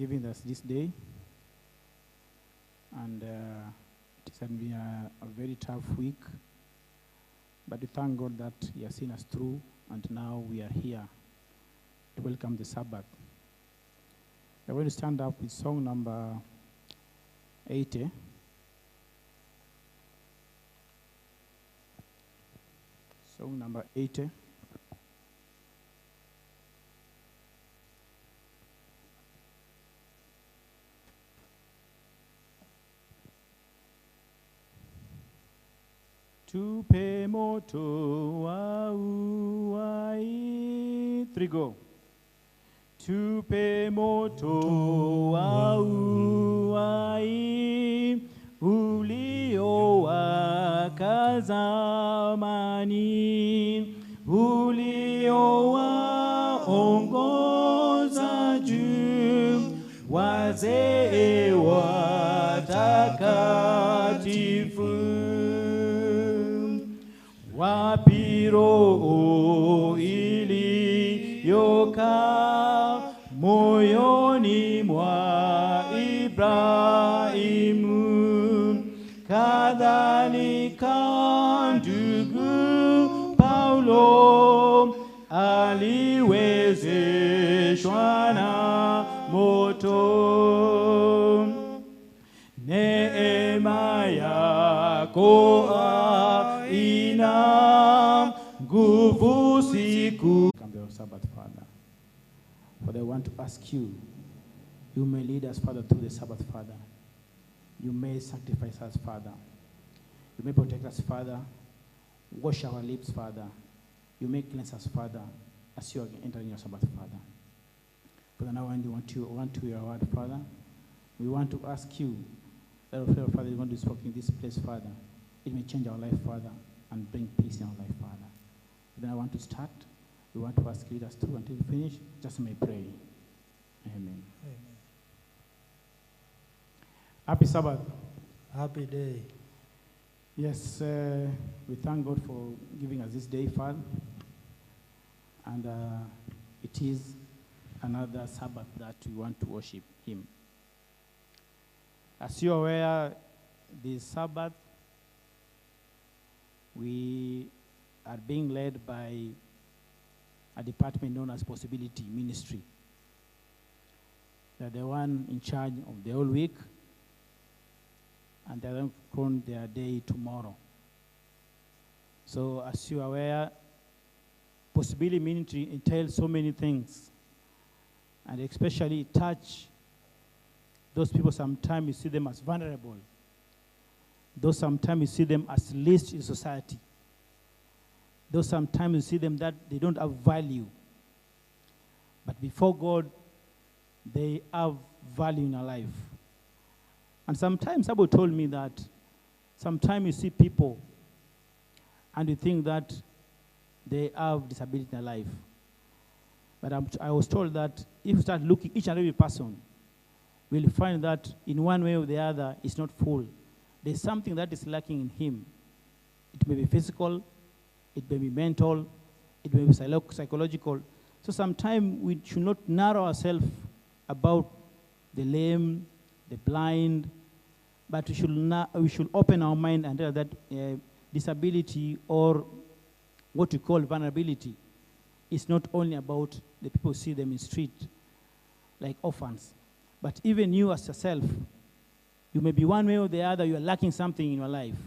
giving us this day. And it has been a very tough week. But we thank God that He has seen us through, and now we are here to welcome the Sabbath. We're going to stand up with song number 80. Song number 80. Tupe moto wa uwai. 3 go. Tupe moto wa uwai uliowaka zamani, uliowaongoza juu wazee watakatifu. Wapi roho iliyokaa moyoni mwa Ibrahimu, kadhalika ndugu Paulo aliwezeshwa na moto. Neema yako ina nguvu siku. Come to Sabbath, Father. Father, I want to ask you, you may lead us, Father, through the Sabbath, Father. You may sanctify us, Father. You may protect us, Father. Wash our lips, Father. You may cleanse us, Father, as you are entering your Sabbath, Father. Father, now we want to hear your word, Father. We want to ask you, that, Father, you want to speak in this place, Father. It may change our life, Father, and bring peace in our life, Father. Then I want to start. We want to ask you, lead us through until we finish. Just may pray. Amen. Amen. Happy Sabbath. Happy day. Yes, we thank God for giving us this day, Father. And it is another Sabbath that we want to worship Him. As you are aware, this Sabbath, we are being led by a department known as Possibility Ministry. They're the one in charge of the whole week, and they're going to crown their day tomorrow. So as you are aware, Possibility Ministry entails so many things, and especially touch those people. Sometimes you see them as vulnerable. Those sometimes you see them as least in society. Those sometimes you see them that they don't have value. But before God, they have value in our life. And sometimes somebody told me that sometimes you see people and you think that they have disability in their life. But I was told that if you start looking each and every person, we'll find that in one way or the other, it's not full. There's something that is lacking in him. It may be physical, it may be mental, it may be psychological. So sometimes we should not narrow ourselves about the lame, the blind, but we should open our mind and tell that disability, or what we call vulnerability, is not only about the people who see them in the street, like orphans, but even you as yourself. You may be one way or the other, you are lacking something in your life.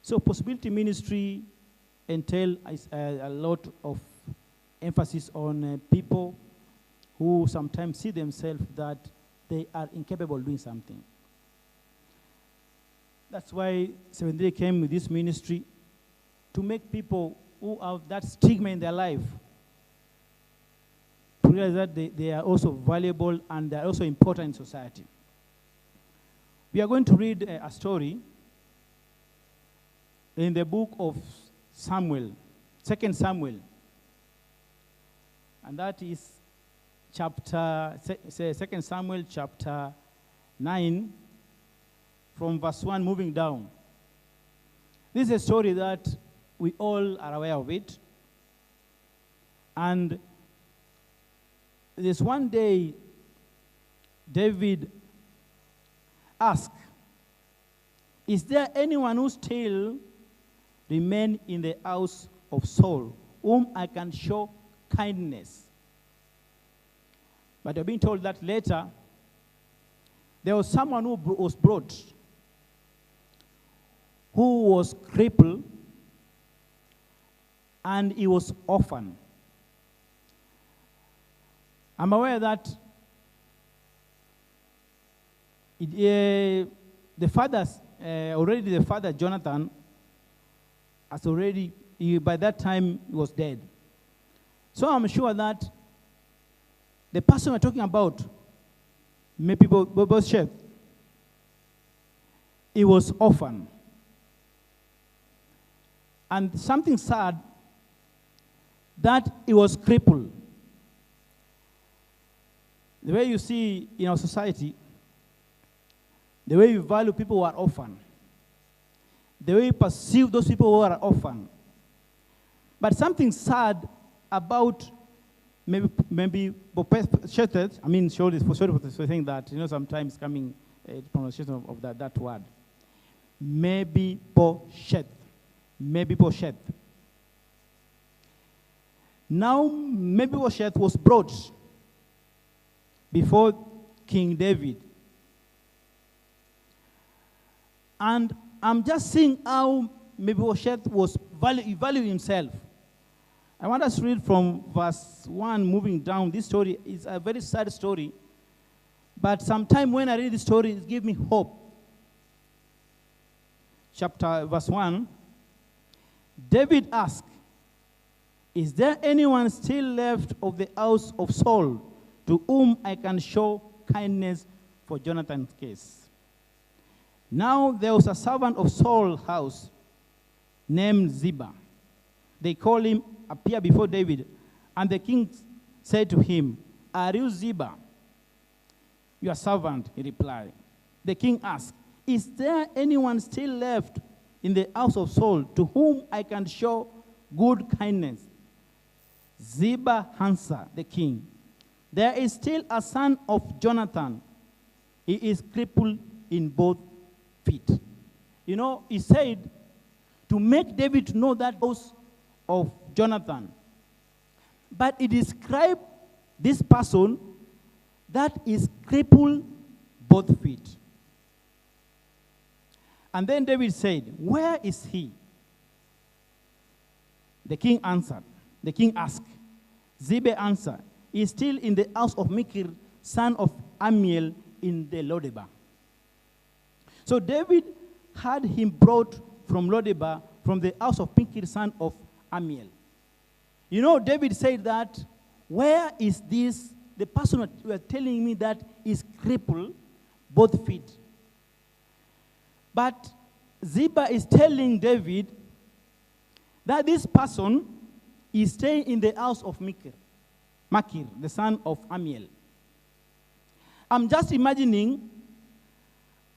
So Possibility Ministry entails a lot of emphasis on people who sometimes see themselves that they are incapable of doing something. That's why Seventh Day came with this ministry, to make people who have that stigma in their life to realize that they are also valuable and they are also important in society. We are going to read a story in the book of Samuel, 2 Samuel. And that is 2 Samuel chapter 9, from verse 1 moving down. This is a story that we all are aware of it. And there's one day David asked, "Is there anyone who still remain in the house of Saul, whom I can show kindness?" But we're being told that later, there was someone who was brought, who was crippled, and he was orphan. I'm aware that the father Jonathan has already, by that time, he was dead. So I'm sure that the person we're talking about, maybe Bosheth, he was orphan. And something sad, that he was crippled. The way you see in our society, the way you value people who are orphan, the way you perceive those people who are orphan. But something sad about maybe Bosheth, I mean, sorry for saying that, sometimes coming pronunciation of that word. Maybe Bosheth. Now, Mephibosheth was brought before King David. And I'm just seeing how Mephibosheth was valuing himself. I want us to read from verse 1 moving down. This story is a very sad story. But sometime when I read this story, it gives me hope. Verse 1. David asked, "Is there anyone still left of the house of Saul to whom I can show kindness for Jonathan's case?" Now there was a servant of Saul's house named Ziba. They called him appear before David, and the king said to him, "Are you Ziba?" "Your servant," he replied. The king asked, "Is there anyone still left in the house of Saul to whom I can show good kindness?" Ziba answered the king, "There is still a son of Jonathan. He is crippled in both feet." He said to make David know that house of Jonathan. But he described this person that is crippled both feet. And then David said, "Where is he?" The king asked. Ziba answered, "He is still in the house of Machir, son of Ammiel, in the Lodebar." So David had him brought from Lodebar, from the house of Machir, son of Ammiel. David said that, "Where is this, the person that you are telling me that is crippled, both feet?" But Ziba is telling David that this person is staying in the house of Machir, the son of Ammiel. I'm just imagining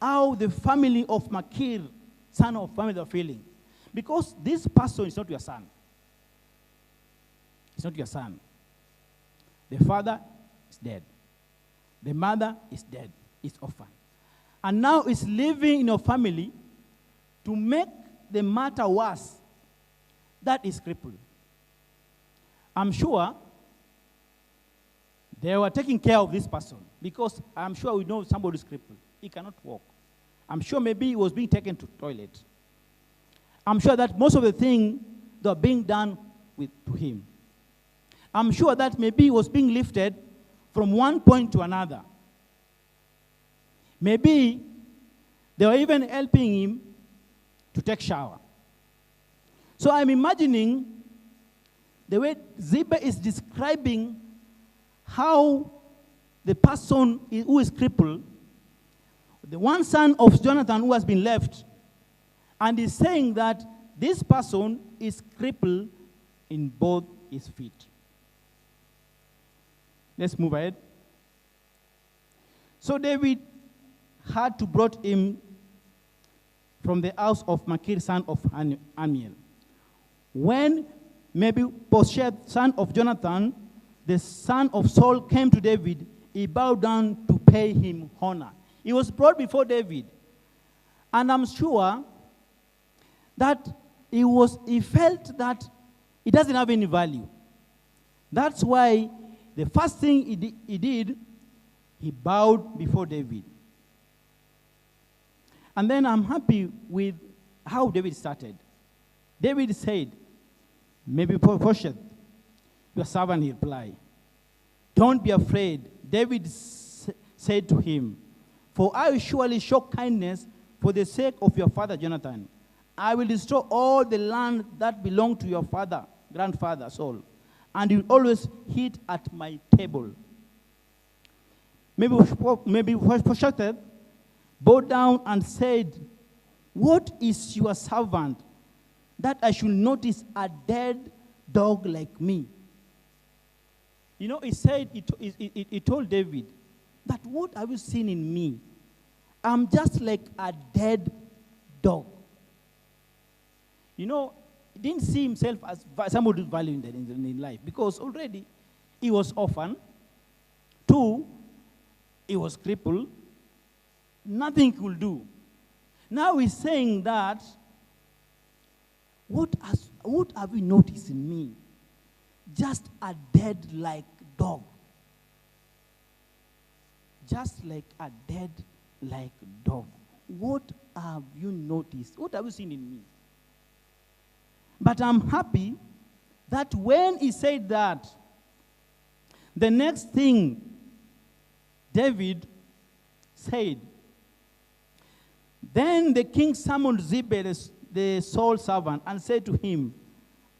how the family of Machir, son of Ammiel, are feeling. Because this person is not your son. It's not your son. The father is dead. The mother is dead. It's orphan. And now it's living in your family. To make the matter worse, that is crippled. I'm sure they were taking care of this person, because I'm sure we know somebody is crippled. He cannot walk. I'm sure maybe he was being taken to toilet. I'm sure that most of the things that were being done to him. I'm sure that maybe he was being lifted from one point to another. Maybe they were even helping him to take shower. So I'm imagining the way Ziba is describing how the person who is crippled, the one son of Jonathan who has been left, and is saying that this person is crippled in both his feet. Let's move ahead. So David had to brought him from the house of Machir, son of Ammiel. When Mephibosheth, son of Jonathan, the son of Saul, came to David, he bowed down to pay him honor. He was brought before David. And I'm sure that he felt that it doesn't have any value. That's why the first thing he did, he bowed before David. And then I'm happy with how David started. David said, Mephibosheth, your servant replied, don't be afraid. David said to him, for I will surely show kindness for the sake of your father Jonathan. I will destroy all the land that belonged to your grandfather Saul, and you will always eat at my table. Mephibosheth bowed down and said, what is your servant that I should notice a dead dog like me? You know, he told David that what have you seen in me? I'm just like a dead dog. You know, he didn't see himself as somebody who's valued in life because already he was orphan. 2, he was crippled. Nothing he could do. Now he's saying that, what have you noticed in me? Just a dead like dog. Just like a dead like dog. What have you noticed? What have you seen in me? But I'm happy that when he said that, the next thing David said, then the king summoned Ziba, the Saul's servant, and said to him,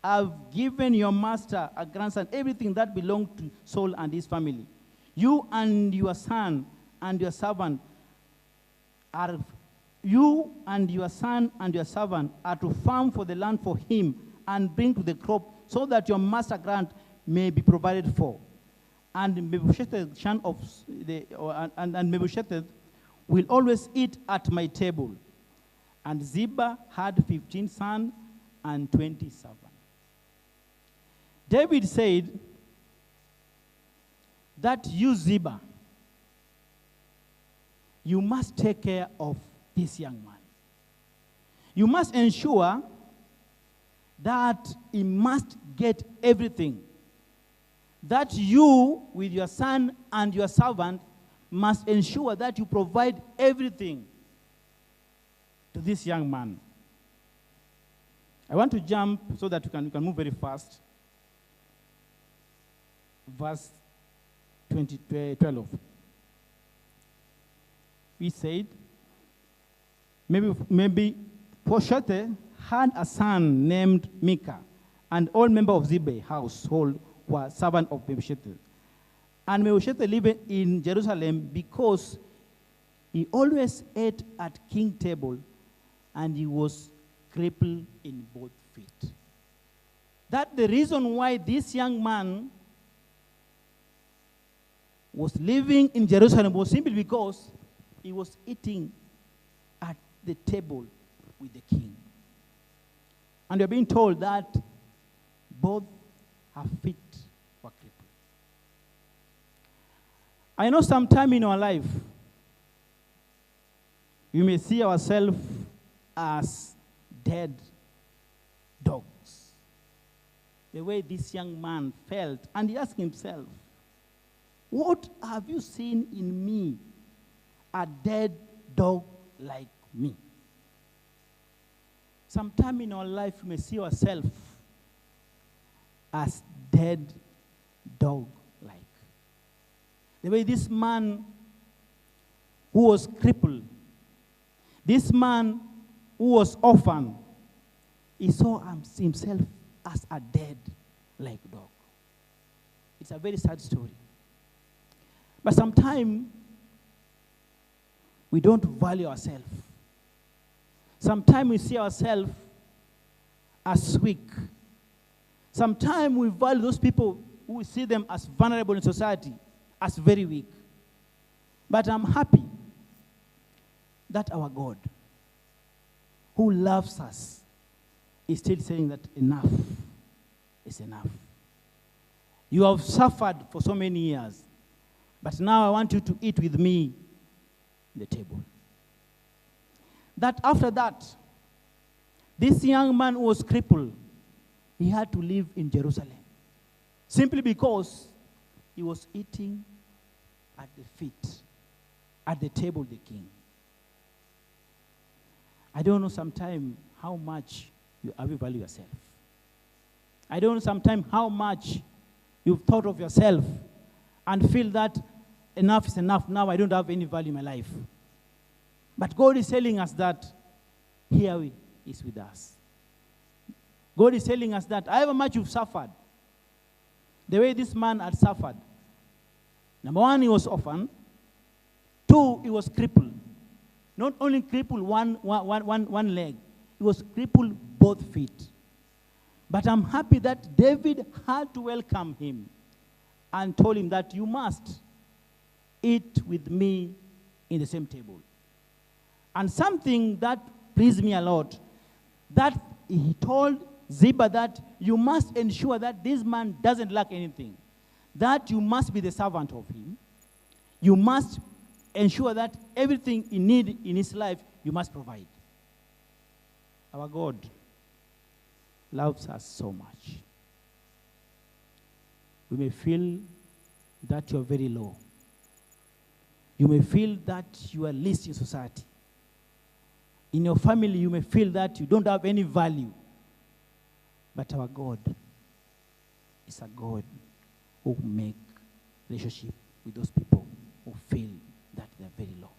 I've given your master a grandson everything that belonged to Saul and his family. You and your son and your servant are to farm for the land for him and bring to the crop so that your master grant may be provided for. And Mephibosheth, Mephibosheth will always eat at my table. And Ziba had 15 sons and 20 servants. David said that you, Ziba, you must take care of this young man. You must ensure that he must get everything. That you, with your son and your servant, must ensure that you provide everything to this young man. I want to jump so that we can move very fast. Verse 12. We said, maybe Mephibosheth had a son named Micah, and all members of Ziba's household were servants of Mephibosheth. And Mephibosheth lived in Jerusalem because he always ate at king's table, and he was crippled in both feet. That's the reason why this young man was living in Jerusalem was simply because he was eating at the table with the king. And we're being told that both are fit for cripple. I know sometime in our life, we may see ourselves as dead dogs. The way this young man felt, and he asked himself, what have you seen in me, a dead dog like me? Sometime in our life, we may see ourselves as dead dog-like. The way this man who was crippled, this man who was orphan, he saw himself as a dead-like dog. It's a very sad story. But sometimes we don't value ourselves. Sometimes we see ourselves as weak. Sometimes we value those people who we see them as vulnerable in society as very weak. But I'm happy that our God, who loves us, is still saying that enough is enough. You have suffered for so many years. But now I want you to eat with me at the table. That after that, this young man who was crippled, he had to live in Jerusalem. Simply because he was eating at the feet, at the table of the king. I don't know sometimes how much you value yourself. I don't know sometimes how much you've thought of yourself and feel that enough is enough. Now I don't have any value in my life. But God is telling us that here He is with us. God is telling us that however much you've suffered, the way this man had suffered. Number one, he was orphan. Two, he was crippled. Not only crippled one leg, he was crippled both feet. But I'm happy that David had to welcome him and told him that you must eat with me in the same table. And something that pleased me a lot, that he told Ziba that you must ensure that this man doesn't lack anything. That you must be the servant of him. You must ensure that everything he needs in his life, you must provide. Our God loves us so much. We may feel that you're very low. You may feel that you are least in society. In your family, you may feel that you don't have any value. But our God is a God who make relationship with those people who feel that they're very low.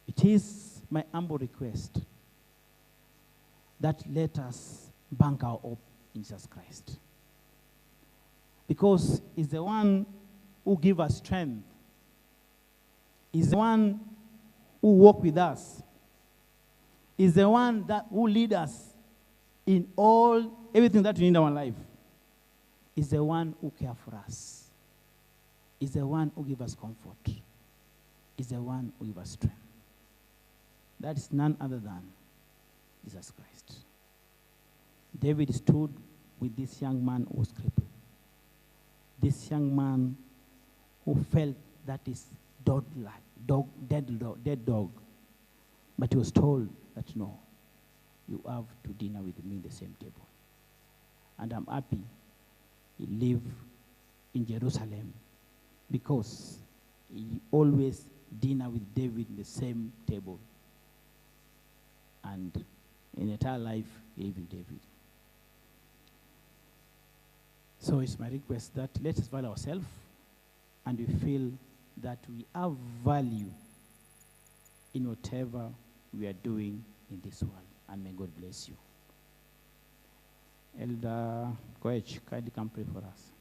It is my humble request that let us bank our hope in Jesus Christ. Because He's the one who gives us strength. He's the one who walks with us. He's the one who leads us in everything that we need in our life. He's the one who cares for us. He's the one who gives us comfort. He's the one who gives us strength. That is none other than Jesus Christ. David stood with this young man who was crippled. This young man who felt that is dead dog. But he was told that no, you have to dinner with me in the same table. And I'm happy he lived in Jerusalem because he always dinner with David in the same table. And in entire life, he lived with David. So it's my request that let us value ourselves and we feel that we have value in whatever we are doing in this world. And may God bless you. Elder Koech, kindly come pray for us.